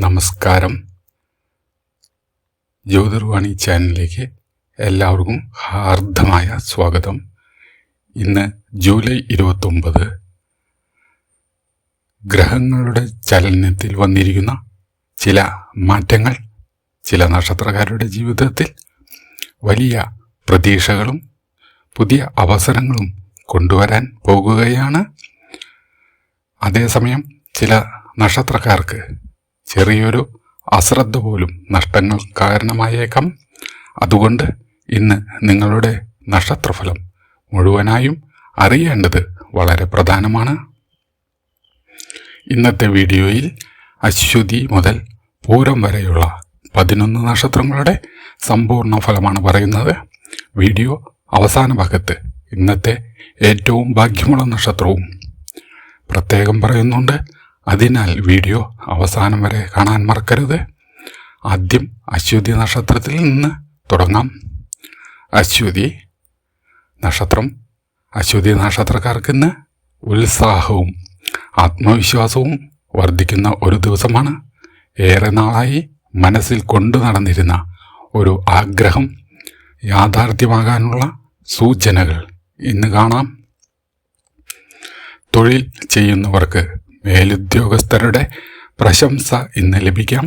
നമസ്കാരം. ജ്യോതിർവാണി ചാനലിലേക്ക് എല്ലാവർക്കും ഹാർദമായ സ്വാഗതം. ഇന്ന് ജൂലൈ 29. ഗ്രഹങ്ങളുടെ ചലനത്തിൽ വന്നിരിക്കുന്ന ചില മാറ്റങ്ങൾ ചില നക്ഷത്രക്കാരുടെ ജീവിതത്തിൽ വലിയ പ്രതീക്ഷകളും പുതിയ അവസരങ്ങളും കൊണ്ടുവരാൻ പോകുകയാണ്. അതേസമയം ചില നക്ഷത്രക്കാർക്ക് ചെറിയൊരു അശ്രദ്ധ പോലും നഷ്ടങ്ങൾ കാരണമായേക്കാം. അതുകൊണ്ട് ഇന്ന് നിങ്ങളുടെ നക്ഷത്രഫലം മുഴുവനായും അറിയേണ്ടത് വളരെ പ്രധാനമാണ്. ഇന്നത്തെ വീഡിയോയിൽ അശ്വതി മുതൽ പൂരം വരെയുള്ള 11 നക്ഷത്രങ്ങളുടെ സമ്പൂർണ്ണ ഫലമാണ് പറയുന്നത്. വീഡിയോ അവസാന ഭാഗത്ത് ഇന്നത്തെ ഏറ്റവും ഭാഗ്യമുള്ള നക്ഷത്രവും പ്രത്യേകം പറയുന്നുണ്ട്. അതിനാൽ വീഡിയോ അവസാനം വരെ കാണാൻ മറക്കരുത്. ആദ്യം അശ്വതി നക്ഷത്രത്തിൽ നിന്ന് തുടങ്ങാം. അശ്വതി നക്ഷത്രം. അശ്വതി നക്ഷത്രക്കാർക്ക് ഇന്ന് ഉത്സാഹവും ആത്മവിശ്വാസവും വർദ്ധിക്കുന്ന ഒരു ദിവസമാണ്. ഏറെ നാളായി മനസ്സിൽ കൊണ്ടു നടന്നിരുന്ന ഒരു ആഗ്രഹം യാഥാർത്ഥ്യമാകാനുള്ള സൂചനകൾ ഇന്ന് കാണാം. തൊഴിൽ ചെയ്യുന്നവർക്ക് മേലുദ്യോഗസ്ഥരുടെ പ്രശംസ ഇന്ന് ലഭിക്കാം.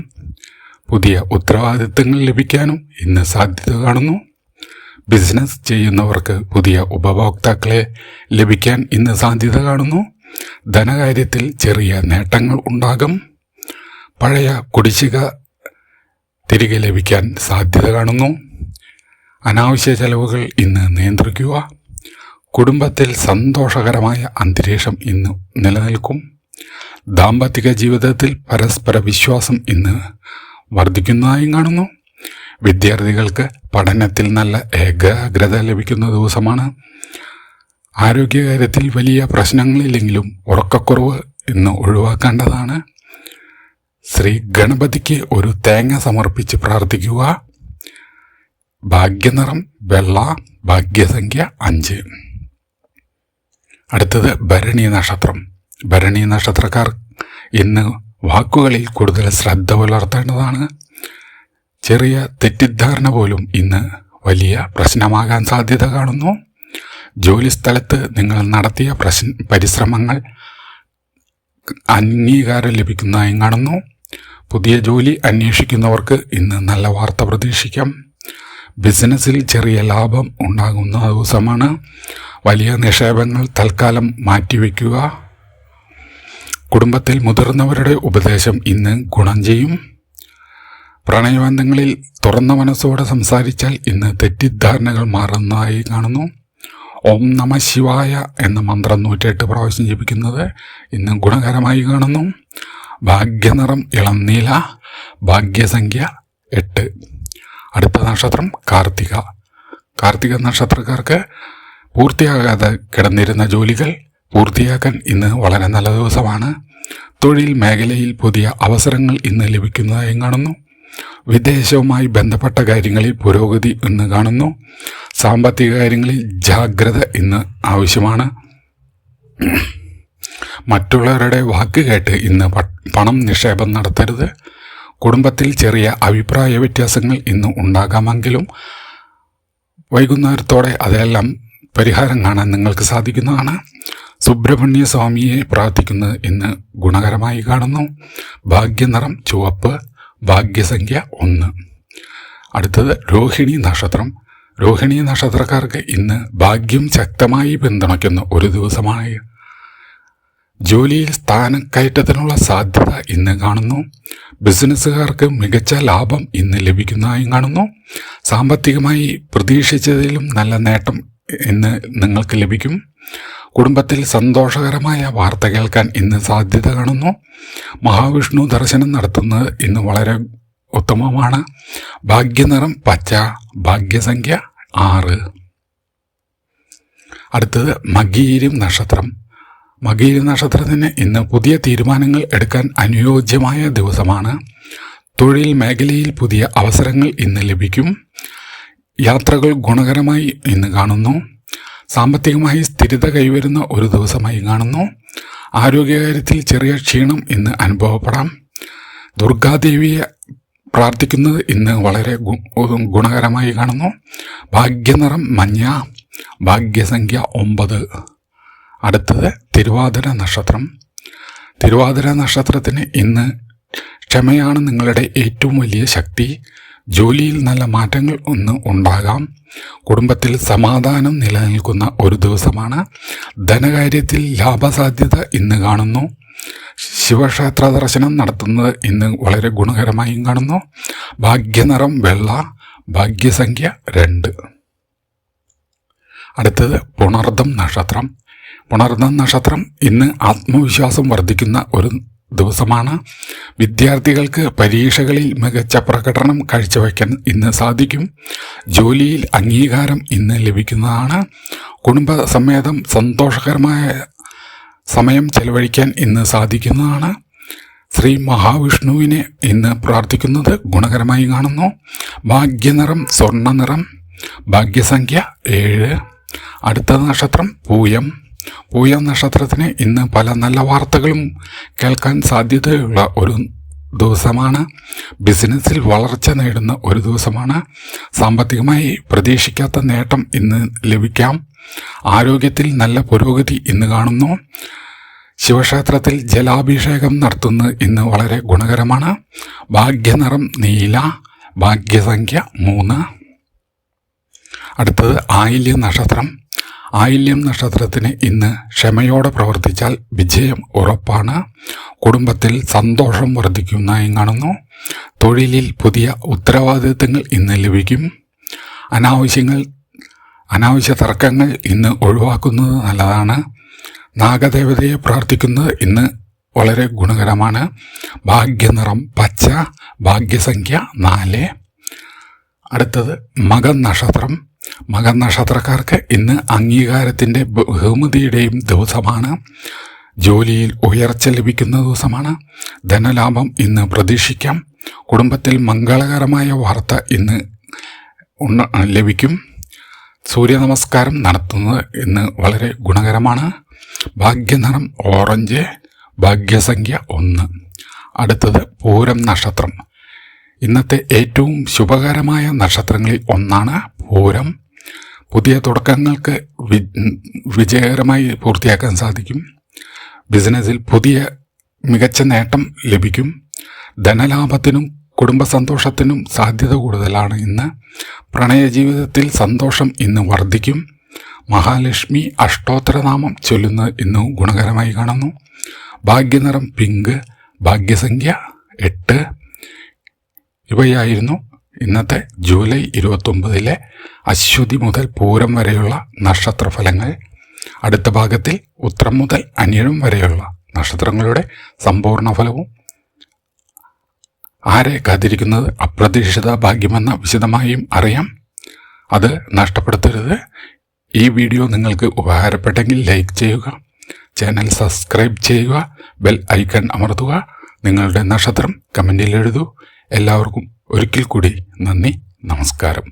പുതിയ ഉത്തരവാദിത്തങ്ങൾ ലഭിക്കാനും ഇന്ന് സാധ്യത കാണുന്നു. ബിസിനസ് ചെയ്യുന്നവർക്ക് പുതിയ ഉപഭോക്താക്കളെ ലഭിക്കാൻ ഇന്ന് സാധ്യത കാണുന്നു. ധനകാര്യത്തിൽ ചെറിയ നേട്ടങ്ങൾ ഉണ്ടാകും. പഴയ കുടിശ്ശിക തിരികെ ലഭിക്കാൻ സാധ്യത കാണുന്നു. അനാവശ്യ ചെലവുകൾ ഇന്ന് നിയന്ത്രിക്കുക. കുടുംബത്തിൽ സന്തോഷകരമായ അന്തരീക്ഷം ഇന്ന് നിലനിൽക്കും. ദാമ്പത്തിക ജീവിതത്തിൽ പരസ്പര വിശ്വാസം ഇന്ന് വർദ്ധിക്കുന്നതായും കാണുന്നു. വിദ്യാർത്ഥികൾക്ക് പഠനത്തിൽ നല്ല ഏകാഗ്രത ലഭിക്കുന്ന ദിവസമാണ്. ആരോഗ്യകാര്യത്തിൽ വലിയ പ്രശ്നങ്ങളില്ലെങ്കിലും ഉറക്കക്കുറവ് ഇന്ന് ഒഴിവാക്കേണ്ടതാണ്. ശ്രീ ഗണപതിക്ക് ഒരു തേങ്ങ സമർപ്പിച്ച് പ്രാർത്ഥിക്കുക. ഭാഗ്യനിറം വെള്ള. ഭാഗ്യസംഖ്യ 5. അടുത്തത് ഭരണി നക്ഷത്രം. ഭരണി നക്ഷത്രക്കാർ ഇന്ന് വാക്കുകളിൽ കൂടുതൽ ശ്രദ്ധ പുലർത്തേണ്ടതാണ്. ചെറിയ തെറ്റിദ്ധാരണ പോലും ഇന്ന് വലിയ പ്രശ്നമാകാൻ സാധ്യത കാണുന്നു. ജോലിസ്ഥലത്ത് നിങ്ങൾ നടത്തിയ പരിശ്രമങ്ങൾ അംഗീകാരം ലഭിക്കുന്നതായും കാണുന്നു. പുതിയ ജോലി അന്വേഷിക്കുന്നവർക്ക് ഇന്ന് നല്ല വാർത്ത പ്രതീക്ഷിക്കാം. ബിസിനസ്സിൽ ചെറിയ ലാഭം ഉണ്ടാകുന്ന ദിവസമാണ്. വലിയ നിക്ഷേപങ്ങൾ തൽക്കാലം മാറ്റിവെക്കുക. കുടുംബത്തിൽ മുതിർന്നവരുടെ ഉപദേശം ഇന്ന് ഗുണം ചെയ്യും. പ്രണയബന്ധങ്ങളിൽ തുറന്ന മനസ്സോടെ സംസാരിച്ചാൽ ഇന്ന് തെറ്റിദ്ധാരണകൾ മാറുന്നതായി കാണുന്നു. ഓം നമ ശിവായ എന്ന മന്ത്രം 108 പ്രാവശ്യം ജപിക്കുന്നത് ഇന്ന് ഗുണകരമായി കാണുന്നു. ഭാഗ്യനിറം ഇളം നീല. ഭാഗ്യസംഖ്യ 8. അടുത്ത നക്ഷത്രം കാർത്തിക. കാർത്തിക നക്ഷത്രക്കാർക്ക് പൂർത്തിയാകാതെ കിടന്നിരുന്ന ജോലികൾ പൂർത്തിയാക്കാൻ ഇന്ന് വളരെ നല്ല ദിവസമാണ്. തൊഴിൽ മേഖലയിൽ പുതിയ അവസരങ്ങൾ ഇന്ന് ലഭിക്കുന്നതായും കാണുന്നു. വിദേശവുമായി ബന്ധപ്പെട്ട കാര്യങ്ങളിൽ പുരോഗതി ഇന്ന് കാണുന്നു. സാമ്പത്തിക കാര്യങ്ങളിൽ ജാഗ്രത ഇന്ന് ആവശ്യമാണ്. മറ്റുള്ളവരുടെ വാക്ക് കേട്ട് ഇന്ന് പണം നിക്ഷേപം നടത്തരുത്. കുടുംബത്തിൽ ചെറിയ അഭിപ്രായ വ്യത്യാസങ്ങൾ ഇന്ന് ഉണ്ടാകാമെങ്കിലും വൈകുന്നേരത്തോടെ അതെല്ലാം പരിഹാരം കാണാൻ നിങ്ങൾക്ക് സാധിക്കുന്നതാണ്. സുബ്രഹ്മണ്യ സ്വാമിയെ പ്രാർത്ഥിക്കുന്നത് ഇന്ന് ഗുണകരമായി കാണുന്നു. ഭാഗ്യനിറം ചുവപ്പ്. ഭാഗ്യസംഖ്യ 1. അടുത്തത് രോഹിണി നക്ഷത്രം. രോഹിണി നക്ഷത്രക്കാർക്ക് ഇന്ന് ഭാഗ്യം ശക്തമായി പിന്തുണയ്ക്കുന്ന ഒരു ദിവസമാണ്. ജോലിയിൽ സ്ഥാനക്കയറ്റത്തിനുള്ള സാധ്യത ഇന്ന് കാണുന്നു. ബിസിനസ്സുകാർക്ക് മികച്ച ലാഭം ഇന്ന് ലഭിക്കുന്നതായും കാണുന്നു. സാമ്പത്തികമായി പ്രതീക്ഷിച്ചതിലും നല്ല നേട്ടം ഇന്ന് നിങ്ങൾക്ക് ലഭിക്കും. കുടുംബത്തിൽ സന്തോഷകരമായ വാർത്ത കേൾക്കാൻ ഇന്ന് സാധ്യത കാണുന്നു. മഹാവിഷ്ണു ദർശനം നടത്തുന്നത് ഇന്ന് വളരെ ഉത്തമമാണ്. ഭാഗ്യനിറം പച്ച. ഭാഗ്യസംഖ്യ 6. അടുത്തത് മകീരം നക്ഷത്രം. മകീരം നക്ഷത്രത്തിന് ഇന്ന് പുതിയ തീരുമാനങ്ങൾ എടുക്കാൻ അനുയോജ്യമായ ദിവസമാണ്. തൊഴിൽ മേഖലയിൽ പുതിയ അവസരങ്ങൾ ഇന്ന് ലഭിക്കും. യാത്രകൾ ഗുണകരമായി ഇന്ന് കാണുന്നു. സാമ്പത്തികമായി സ്ഥിരത കൈവരുന്ന ഒരു ദിവസമായി കാണുന്നു. ആരോഗ്യകാര്യത്തിൽ ചെറിയ ക്ഷീണം ഇന്ന് അനുഭവപ്പെടാം. ദുർഗാദേവിയെ പ്രാർത്ഥിക്കുന്നത് ഇന്ന് വളരെ ഗുണകരമായി കാണുന്നു. ഭാഗ്യനിറം മഞ്ഞ, ഭാഗ്യസംഖ്യ 9. അടുത്തത് തിരുവാതിര നക്ഷത്രം. തിരുവാതിര നക്ഷത്രത്തിന് ഇന്ന് ക്ഷമയാണ് നിങ്ങളുടെ ഏറ്റവും വലിയ ശക്തി. ജോലിയിൽ നല്ല മാറ്റങ്ങൾ ഉണ്ടാകാം. കുടുംബത്തിൽ സമാധാനം നിലനിൽക്കുന്ന ഒരു ദിവസമാണ്. ധനകാര്യത്തിൽ ലാഭസാധ്യത ഇന്ന് കാണുന്നു. ശിവക്ഷേത്ര ദർശനം നടത്തുന്നത് ഇന്ന് വളരെ ഗുണകരമായും കാണുന്നു. ഭാഗ്യനിറം വെള്ള, ഭാഗ്യസംഖ്യ 2. അടുത്തത് പുണർദം നക്ഷത്രം. പുണർദം നക്ഷത്രം ഇന്ന് ആത്മവിശ്വാസം വർദ്ധിക്കുന്ന ഒരു ദിവസമാണ്. വിദ്യാർത്ഥികൾക്ക് പരീക്ഷകളിൽ മികച്ച പ്രകടനം കാഴ്ചവെക്കാൻ ഇന്ന് സാധിക്കും. ജോലിയിൽ അംഗീകാരം ഇന്ന് ലഭിക്കുന്നതാണ്. കുടുംബസമേതം സന്തോഷകരമായ സമയം ചെലവഴിക്കാൻ ഇന്ന് സാധിക്കുന്നതാണ്. ശ്രീ മഹാവിഷ്ണുവിനെ ഇന്ന് പ്രാർത്ഥിക്കുന്നത് ഗുണകരമായി കാണുന്നു. ഭാഗ്യനിറം സ്വർണ്ണ നിറം, ഭാഗ്യസംഖ്യ 7. അടുത്ത നക്ഷത്രം പൂയം. പൂയം നക്ഷത്രത്തിന് ഇന്ന് പല നല്ല വാർത്തകളും കേൾക്കാൻ സാധ്യതയുള്ള ഒരു ദിവസമാണ്. ബിസിനസ്സിൽ വളർച്ച നേടുന്ന ഒരു ദിവസമാണ്. സാമ്പത്തികമായി പ്രതീക്ഷിക്കാത്ത നേട്ടം ഇന്ന് ലഭിക്കാം. ആരോഗ്യത്തിൽ നല്ല പുരോഗതി ഇന്ന് കാണുന്നു. ശിവക്ഷേത്രത്തിൽ ജലാഭിഷേകം നടത്തുന്നത് ഇന്ന് വളരെ ഗുണകരമാണ്. ഭാഗ്യനിറം നീല, ഭാഗ്യസംഖ്യ 3. അടുത്തത് ആയില്യം നക്ഷത്രം. ആയില്യം നക്ഷത്രത്തിന് ഇന്ന് ക്ഷമയോടെ പ്രവർത്തിച്ചാൽ വിജയം ഉറപ്പാണ്. കുടുംബത്തിൽ സന്തോഷം വർദ്ധിക്കുന്നതായി കാണുന്നു. തൊഴിലിൽ പുതിയ ഉത്തരവാദിത്തങ്ങൾ ഇന്ന് ലഭിക്കും. അനാവശ്യ തർക്കങ്ങൾ ഇന്ന് ഒഴിവാക്കുന്നത് നല്ലതാണ്. നാഗദേവതയെ പ്രാർത്ഥിക്കുന്നത് ഇന്ന് വളരെ ഗുണകരമാണ്. ഭാഗ്യനിറം പച്ച, ഭാഗ്യസംഖ്യ 4. അടുത്തത് മകം നക്ഷത്രം. മകം നക്ഷത്രക്കാർക്ക് ഇന്ന് അംഗീകാരത്തിൻ്റെ ബഹുമതിയുടെയും ദിവസമാണ്. ജോലിയിൽ ഉയർച്ച ലഭിക്കുന്ന ദിവസമാണ്. ധനലാഭം ഇന്ന് പ്രതീക്ഷിക്കാം. കുടുംബത്തിൽ മംഗളകരമായ വാർത്ത ഇന്ന് ലഭിക്കും. സൂര്യനമസ്കാരം നടത്തുന്നത് ഇന്ന് വളരെ ഗുണകരമാണ്. ഭാഗ്യനിറം ഓറഞ്ച്, ഭാഗ്യസംഖ്യ 1. അടുത്തത് പൂരം നക്ഷത്രം. ഇന്നത്തെ ഏറ്റവും ശുഭകരമായ നക്ഷത്രങ്ങളിൽ ഒന്നാണ് പൂരം. പുതിയ തുടക്കങ്ങൾക്ക് വിജയകരമായി പൂർത്തിയാക്കാൻ സാധിക്കും. ബിസിനസ്സിൽ പുതിയ മികച്ച നേട്ടം ലഭിക്കും. ധനലാഭത്തിനും കുടുംബസന്തോഷത്തിനും സാധ്യത കൂടുതലാണ് ഇന്ന്. പ്രണയജീവിതത്തിൽ സന്തോഷം ഇന്ന് വർദ്ധിക്കും. മഹാലക്ഷ്മി അഷ്ടോത്തരനാമം ചൊല്ലുന്നത് ഇന്ന് ഗുണകരമായി കാണുന്നു. ഭാഗ്യനിറം പിങ്ക്, ഭാഗ്യസംഖ്യ 8. ഇവയായിരുന്നു ഇന്നത്തെ ജൂലൈ 29 അശ്വതി മുതൽ പൂരം വരെയുള്ള നക്ഷത്രഫലങ്ങൾ. അടുത്ത ഭാഗത്തിൽ ഉത്രം മുതൽ അനിഴം വരെയുള്ള നക്ഷത്രങ്ങളുടെ സമ്പൂർണ്ണ ഫലവും ആരെ കാത്തിരിക്കുന്നത് അപ്രതീക്ഷിത ഭാഗ്യമെന്ന വിശദമായും അറിയാം. അത് നഷ്ടപ്പെടുത്തരുത്. ഈ വീഡിയോ നിങ്ങൾക്ക് ഉപകാരപ്പെട്ടെങ്കിൽ ലൈക്ക് ചെയ്യുക, ചാനൽ സബ്സ്ക്രൈബ് ചെയ്യുക, ബെൽ ഐക്കൺ അമർത്തുക, നിങ്ങളുടെ നക്ഷത്രം കമൻറ്റിൽ എഴുതൂ. എല്ലാവർക്കും ഒരിക്കൽ കൂടി നന്ദി, നമസ്കാരം.